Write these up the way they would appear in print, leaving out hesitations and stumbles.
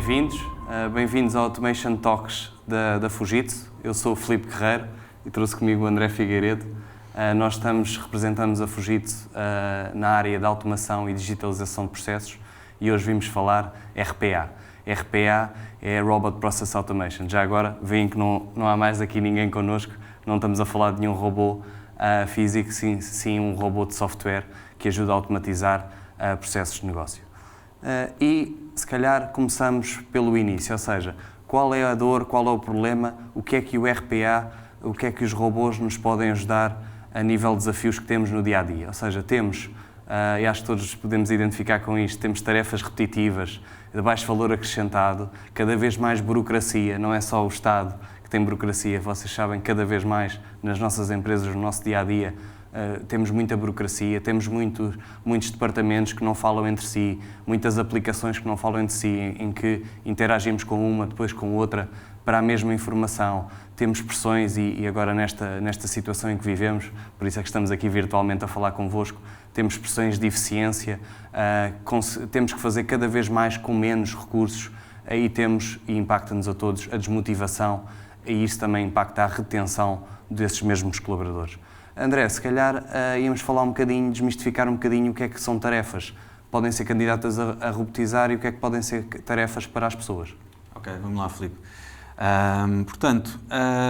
bem-vindos. Bem-vindos ao Automation Talks da Fujitsu. Eu sou o Filipe Guerreiro e trouxe comigo o André Figueiredo. Nós representamos a Fujitsu na área de automação e digitalização de processos e hoje vimos falar RPA. RPA é Robot Process Automation. Já agora, veem que não há mais aqui ninguém connosco, não estamos a falar de nenhum robô físico, sim um robô de software que ajuda a automatizar processos de negócio. E, se calhar, começamos pelo início, ou seja, qual é a dor, qual é o problema, o que é que o RPA, o que é que os robôs nos podem ajudar a nível de desafios que temos no dia-a-dia. Ou seja, temos, e acho que todos podemos identificar com isto, temos tarefas repetitivas, de baixo valor acrescentado, cada vez mais burocracia, não é só o Estado que tem burocracia, vocês sabem, cada vez mais nas nossas empresas, no nosso dia-a-dia, temos muita burocracia, temos muitos departamentos que não falam entre si, muitas aplicações que não falam entre si, em que interagimos com uma, depois com outra, para a mesma informação. Temos pressões e agora nesta situação em que vivemos, por isso é que estamos aqui virtualmente a falar convosco, temos pressões de eficiência, temos que fazer cada vez mais com menos recursos, aí temos, e impacta-nos a todos, a desmotivação, e isso também impacta a retenção desses mesmos colaboradores. André, se calhar íamos falar um bocadinho, desmistificar um bocadinho o que é que são tarefas. Podem ser candidatas a robotizar e o que é que podem ser tarefas para as pessoas. Ok, vamos lá, Filipe. Portanto,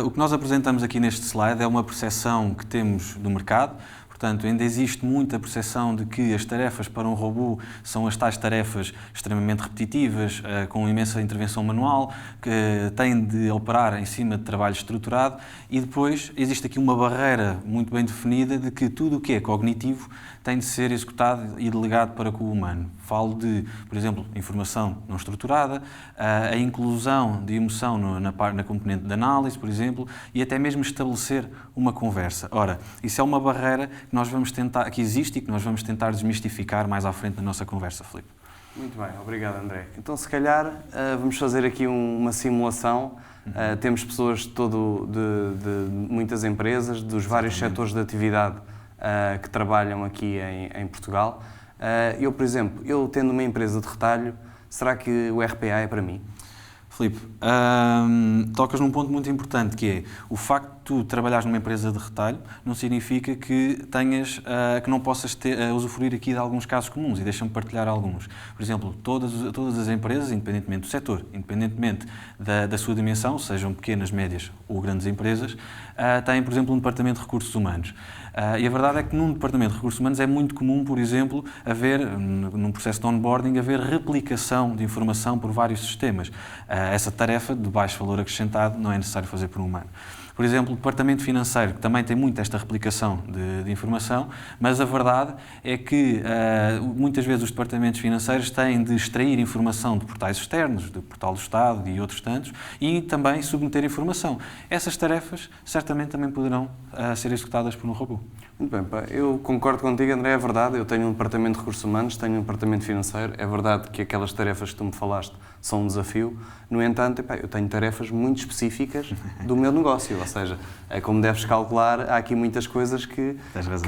o que nós apresentamos aqui neste slide é uma percepção que temos do mercado. Portanto, ainda existe muita percepção de que as tarefas para um robô são as tais tarefas extremamente repetitivas, com imensa intervenção manual, que têm de operar em cima de trabalho estruturado, e depois existe aqui uma barreira muito bem definida de que tudo o que é cognitivo tem de ser executado e delegado para com o humano. Falo de, por exemplo, informação não estruturada, a inclusão de emoção na componente de análise, por exemplo, e até mesmo estabelecer uma conversa. Ora, isso é uma barreira que existe e que nós vamos tentar desmistificar mais à frente da nossa conversa, Filipe. Muito bem, obrigado, André. Então, se calhar, vamos fazer aqui uma simulação. Temos pessoas de muitas empresas, dos vários setores de atividade que trabalham aqui em Portugal. Eu, por exemplo, tendo uma empresa de retalho, será que o RPA é para mim? Filipe, tocas num ponto muito importante, que é o facto de tu trabalhares numa empresa de retalho não significa que não possas usufruir aqui de alguns casos comuns, e deixa-me partilhar alguns. Por exemplo, todas as empresas, independentemente do setor, independentemente da sua dimensão, sejam pequenas, médias ou grandes empresas, têm, por exemplo, um departamento de recursos humanos. E a verdade é que num departamento de recursos humanos é muito comum, por exemplo, num processo de onboarding, haver replicação de informação por vários sistemas. Essa tarefa de baixo valor acrescentado não é necessário fazer por um humano. Por exemplo, o departamento financeiro, que também tem muito esta replicação de informação, mas a verdade é que muitas vezes os departamentos financeiros têm de extrair informação de portais externos, do portal do Estado e outros tantos, e também submeter informação. Essas tarefas certamente também poderão ser executadas por um robô. Muito bem, eu concordo contigo, André, é verdade. Eu tenho um departamento de recursos humanos, tenho um departamento financeiro. É verdade que aquelas tarefas que tu me falaste são um desafio. No entanto, eu tenho tarefas muito específicas do meu negócio. Ou seja, como deves calcular, há aqui muitas coisas que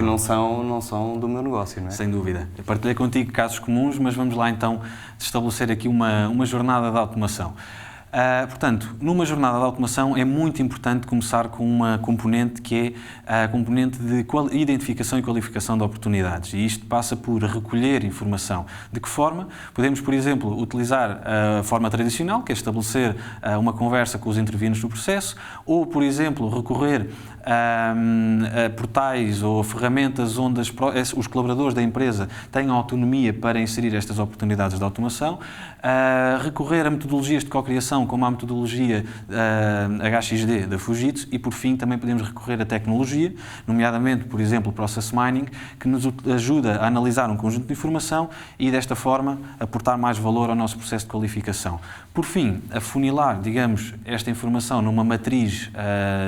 não são do meu negócio, não é? Sem dúvida. Eu partilhei contigo casos comuns, mas vamos lá então estabelecer aqui uma jornada de automação. Portanto, numa jornada de automação é muito importante começar com uma componente que é a componente de identificação e qualificação de oportunidades. E isto passa por recolher informação. De que forma? Podemos, por exemplo, utilizar a forma tradicional, que é estabelecer uma conversa com os intervenientes no processo, ou, por exemplo, recorrer a portais ou ferramentas onde os colaboradores da empresa tenham autonomia para inserir estas oportunidades de automação, recorrer a metodologias de cocriação, como a metodologia HXD da Fujitsu, e, por fim, também podemos recorrer à tecnologia, nomeadamente, por exemplo, o Process Mining, que nos ajuda a analisar um conjunto de informação e, desta forma, aportar mais valor ao nosso processo de qualificação. Por fim, afunilar, digamos, esta informação numa matriz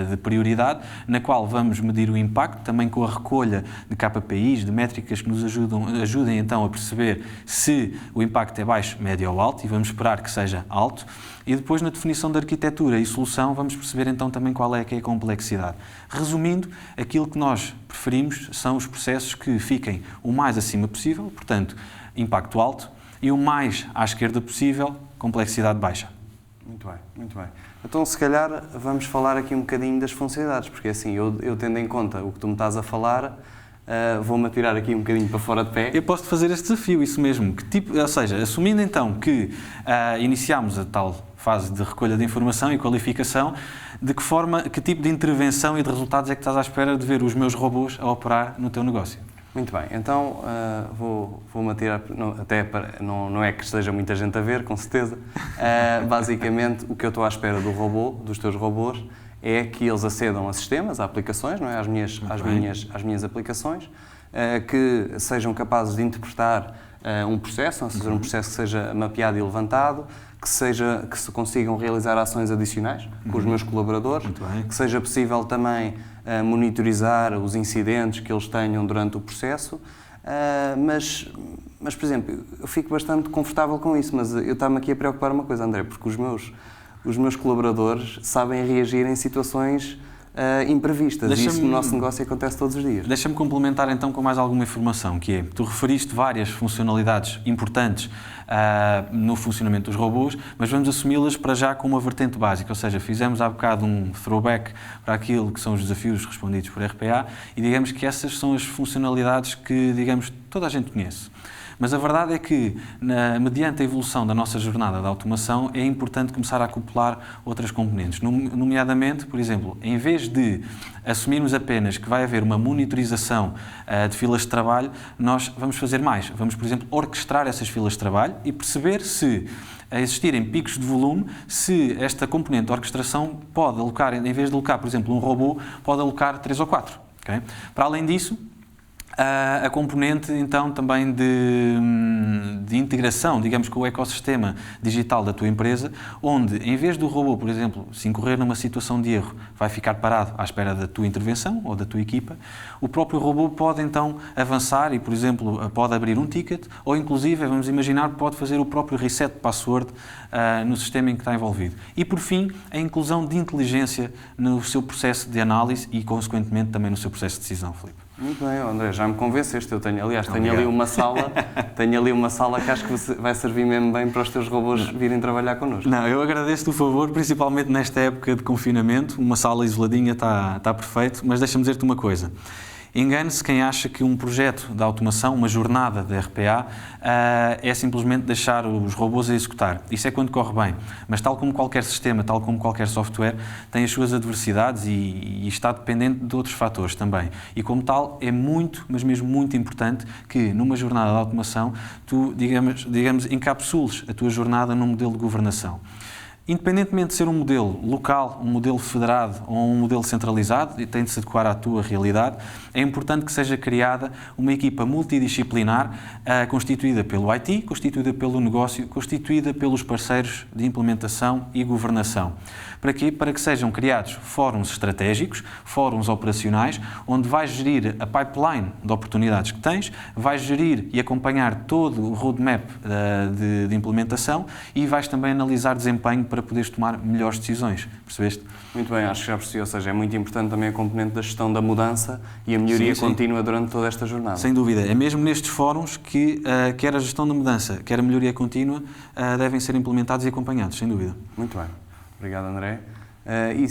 de prioridade, na qual vamos medir o impacto, também com a recolha de KPIs, de métricas que nos ajudem então a perceber se o impacto é baixo, médio ou alto, e vamos esperar que seja alto. E depois, na definição da arquitetura e solução, vamos perceber então também qual é que é a complexidade. Resumindo, aquilo que nós preferimos são os processos que fiquem o mais acima possível, portanto, impacto alto, e o mais à esquerda possível, complexidade baixa. Muito bem, muito bem. Então, se calhar, vamos falar aqui um bocadinho das funcionalidades, porque assim, eu tendo em conta o que tu me estás a falar, vou-me atirar aqui um bocadinho para fora de pé. Eu posso fazer este desafio, isso mesmo. Ou seja, assumindo então que iniciámos a tal fase de recolha de informação e qualificação, de que forma, que tipo de intervenção e de resultados é que estás à espera de ver os meus robôs a operar no teu negócio? Muito bem, então vou-me atirar, não é que esteja muita gente a ver, com certeza. Basicamente, o que eu estou à espera do robô, dos teus robôs, é que eles acedam a sistemas, a aplicações, não é? às minhas aplicações, que sejam capazes de interpretar um processo, ou seja, um processo que seja mapeado e levantado, que se consigam realizar ações adicionais com os meus colaboradores, que seja possível também monitorizar os incidentes que eles tenham durante o processo, mas, por exemplo, eu fico bastante confortável com isso, mas eu estava-me aqui a preocupar uma coisa, André, porque os meus colaboradores sabem reagir em situações imprevistas, e isso no nosso negócio acontece todos os dias. Deixa-me complementar então com mais alguma informação, que é, tu referiste várias funcionalidades importantes no funcionamento dos robôs, mas vamos assumi-las para já com uma vertente básica, ou seja, fizemos há bocado um throwback para aquilo que são os desafios respondidos por RPA e digamos que essas são as funcionalidades que, digamos, toda a gente conhece. Mas a verdade é que, mediante a evolução da nossa jornada de automação, é importante começar a acoplar outras componentes. Nomeadamente, por exemplo, em vez de assumirmos apenas que vai haver uma monitorização de filas de trabalho, nós vamos fazer mais. Vamos, por exemplo, orquestrar essas filas de trabalho e perceber se, a existirem picos de volume, se esta componente de orquestração pode alocar, em vez de alocar, por exemplo, um robô, pode alocar 3 ou 4. Okay? Para além disso, a componente, então, também de integração, digamos, com o ecossistema digital da tua empresa, onde, em vez do robô, por exemplo, se incorrer numa situação de erro, vai ficar parado à espera da tua intervenção ou da tua equipa, o próprio robô pode, então, avançar e, por exemplo, pode abrir um ticket ou, inclusive, vamos imaginar, pode fazer o próprio reset de password no sistema em que está envolvido. E, por fim, a inclusão de inteligência no seu processo de análise e, consequentemente, também no seu processo de decisão, Filipe. Muito bem, André, já me convenceste. Eu tenho ali uma sala que acho que vai servir mesmo bem para os teus robôs virem trabalhar connosco. Não, eu agradeço-te o favor, principalmente nesta época de confinamento. Uma sala isoladinha está perfeito, mas deixa-me dizer-te uma coisa. Engane-se quem acha que um projeto de automação, uma jornada de RPA, é simplesmente deixar os robôs a executar. Isso é quando corre bem. Mas tal como qualquer sistema, tal como qualquer software, tem as suas adversidades e está dependente de outros fatores também. E como tal, é muito, mas mesmo muito importante que numa jornada de automação tu, digamos, encapsules a tua jornada num modelo de governação. Independentemente de ser um modelo local, um modelo federado ou um modelo centralizado, e tem de se adequar à tua realidade, é importante que seja criada uma equipa multidisciplinar constituída pelo IT, constituída pelo negócio, constituída pelos parceiros de implementação e governação. Para quê? Para que sejam criados fóruns estratégicos, fóruns operacionais, onde vais gerir a pipeline de oportunidades que tens, vais gerir e acompanhar todo o roadmap de implementação e vais também analisar desempenho para poderes tomar melhores decisões. Percebeste? Muito bem, acho que já percebi. Ou seja, é muito importante também a componente da gestão da mudança e a melhoria contínua durante toda esta jornada. Sem dúvida. É mesmo nestes fóruns que quer a gestão da mudança, quer a melhoria contínua, devem ser implementados e acompanhados, sem dúvida. Muito bem. Obrigado, André. E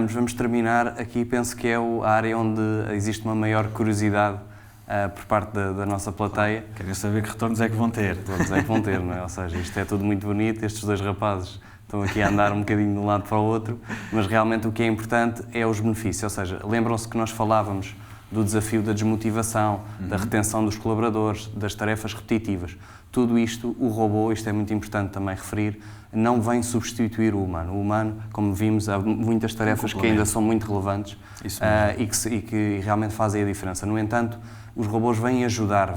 vamos terminar aqui, penso que é a área onde existe uma maior curiosidade por parte da nossa plateia. Querem saber que retornos é que vão ter. Retornos é que vão ter, não é? Ou seja, isto é tudo muito bonito, estes dois rapazes estão aqui a andar um bocadinho de um lado para o outro, mas realmente o que é importante é os benefícios, ou seja, lembram-se que nós falávamos do desafio da desmotivação, da retenção dos colaboradores, das tarefas repetitivas. Tudo isto, o robô, isto é muito importante também referir, não vem substituir o humano. O humano, como vimos, há muitas tarefas que ainda são muito relevantes e que realmente fazem a diferença. No entanto, os robôs vêm ajudar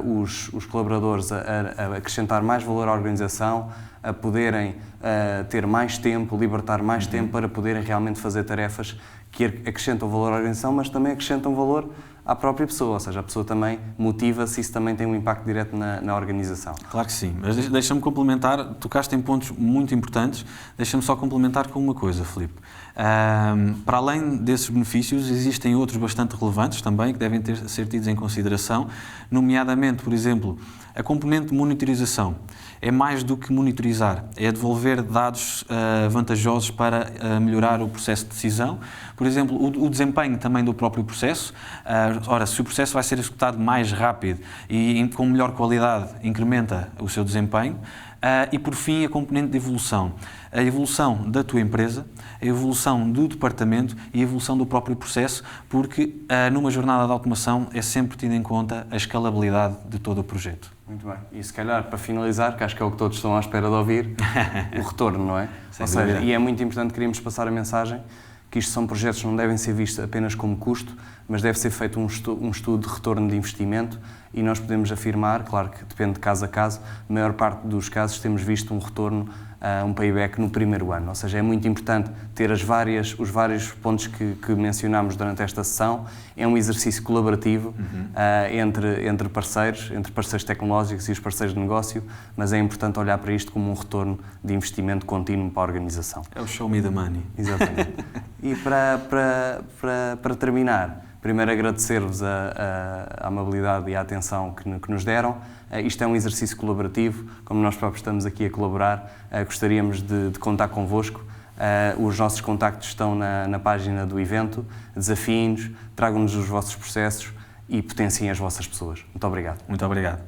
os colaboradores a acrescentar mais valor à organização, a poderem ter mais tempo, libertar mais tempo para poderem realmente fazer tarefas que acrescentam valor à organização, mas também acrescentam valor à própria pessoa, ou seja, a pessoa também motiva-se e isso também tem um impacto direto na organização. Claro que sim, mas deixa-me complementar, tocaste em pontos muito importantes, deixa-me só complementar com uma coisa, Filipe. Para além desses benefícios, existem outros bastante relevantes também que devem ser tidos em consideração, nomeadamente, por exemplo, a componente de monitorização. É mais do que monitorizar, é devolver dados vantajosos para melhorar o processo de decisão. Por exemplo, o desempenho também do próprio processo. Ora, se o processo vai ser executado mais rápido e com melhor qualidade, incrementa o seu desempenho. E, por fim, a componente de evolução. A evolução da tua empresa, a evolução do departamento e a evolução do próprio processo, porque numa jornada de automação é sempre tida em conta a escalabilidade de todo o projeto. Muito bem. E se calhar, para finalizar, que acho que é o que todos estão à espera de ouvir, o retorno, não é? Sem Ou seja, dúvida. e é muito importante, queríamos passar a mensagem que isto são projetos que não devem ser vistos apenas como custo, mas deve ser feito um estudo de retorno de investimento e nós podemos afirmar, claro que depende de caso a caso, na maior parte dos casos temos visto um retorno, um payback no primeiro ano. Ou seja, é muito importante ter os vários pontos que mencionámos durante esta sessão. É um exercício colaborativo entre parceiros tecnológicos e os parceiros de negócio, mas é importante olhar para isto como um retorno de investimento contínuo para a organização. É o show me the money. Exatamente. E para terminar, primeiro agradecer-vos a amabilidade e a atenção que nos deram. Isto é um exercício colaborativo, como nós próprios estamos aqui a colaborar, gostaríamos de contar convosco. Os nossos contactos estão na página do evento. Desafiem-nos, tragam-nos os vossos processos e potenciem as vossas pessoas. Muito obrigado. Muito obrigado.